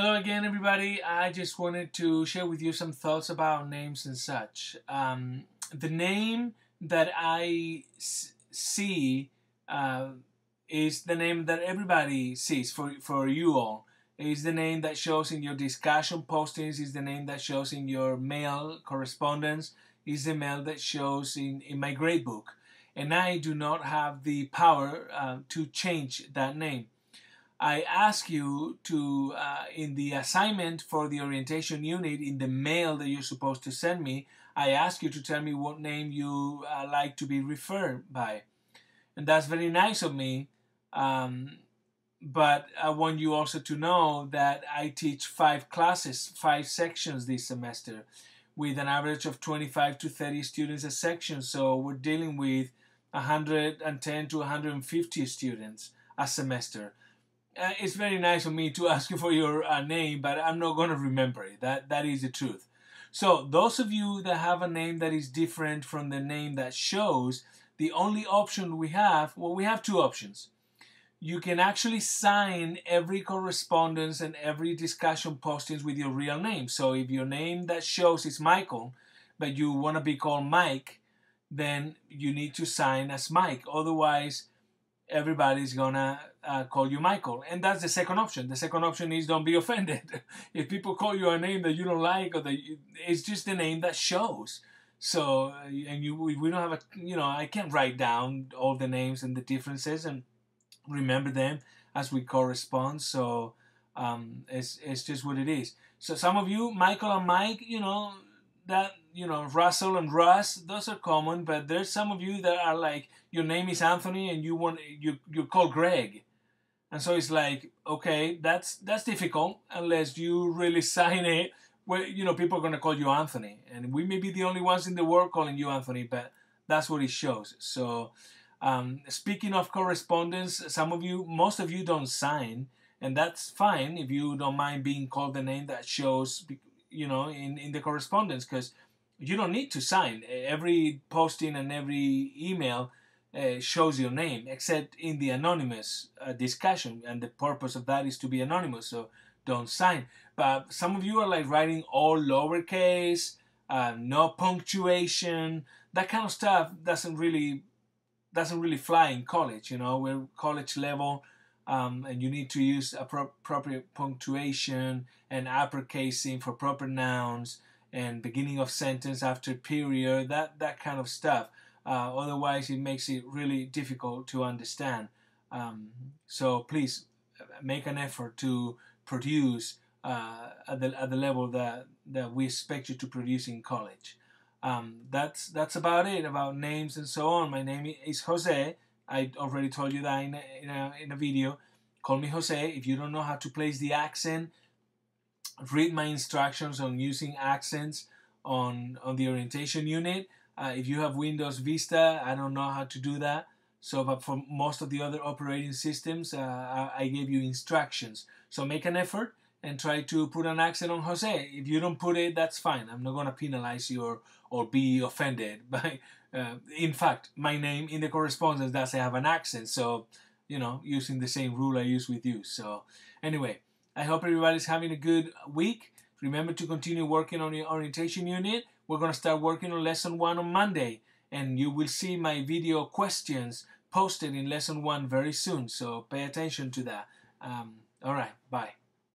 Hello again, everybody. I just wanted to share with you some thoughts about names and such. The name that I see is the name that everybody sees for you all. Is the name that shows in your discussion postings, is the name that shows in your mail correspondence, is the mail that shows in my grade book. And I do not have the power to change that name. I ask you to, in the assignment for the orientation unit, in the mail that you're supposed to send me, I ask you to tell me what name you like to be referred by. And that's very nice of me. But I want you also to know that I teach 5 classes, 5 sections this semester, with an average of 25 to 30 students a section. So we're dealing with 110 to 150 students a semester. It's very nice of me to ask you for your name, but I'm not going to remember it. That is the truth. So those of you that have a name that is different from the name that shows, the only option we have, well, we have 2 options. You can actually sign every correspondence and every discussion postings with your real name. So if your name that shows is Michael, but you want to be called Mike, then you need to sign as Mike. Otherwise, everybody's gonna call you Michael, and that's the second option. The second option is don't be offended. If people call you a name that you don't like, or it's just the name that shows. So, and we don't have I can't write down all the names and the differences and remember them as we correspond. So, it's just what it is. So some of you, Michael and Mike, Russell and Russ, those are common, but there's some of you that are like, your name is Anthony and you're called Greg. And so it's like, okay, that's difficult unless you really sign it where, people are going to call you Anthony. And we may be the only ones in the world calling you Anthony, but that's what it shows. So speaking of correspondence, most of you don't sign, and that's fine if you don't mind being called the name that shows, in the correspondence, because you don't need to sign. Every posting and every email shows your name, except in the anonymous discussion, and the purpose of that is to be anonymous, so don't sign. But some of you are like writing all lowercase, no punctuation. That kind of stuff doesn't really fly in college. We're college level. And you need to use appropriate punctuation and uppercasing for proper nouns and beginning of sentence after period, that kind of stuff. Otherwise, it makes it really difficult to understand. So please make an effort to produce at the level that we expect you to produce in college. That's about it, about names and so on. My name is Jose. I already told you that in a video. Call me Jose. If you don't know how to place the accent, read my instructions on using accents on the orientation unit. If you have Windows Vista, I don't know how to do that. So, but for most of the other operating systems, I gave you instructions. So make an effort and try to put an accent on Jose. If you don't put it, that's fine. I'm not going to penalize you or be offended by. In fact, my name in the correspondence doesn't have an accent, so using the same rule I use with you. So anyway, I hope everybody's having a good week. Remember to continue working on your orientation unit. We're going to start working on lesson 1 on Monday, and you will see my video questions posted in lesson 1 very soon, so pay attention to that. All right, bye.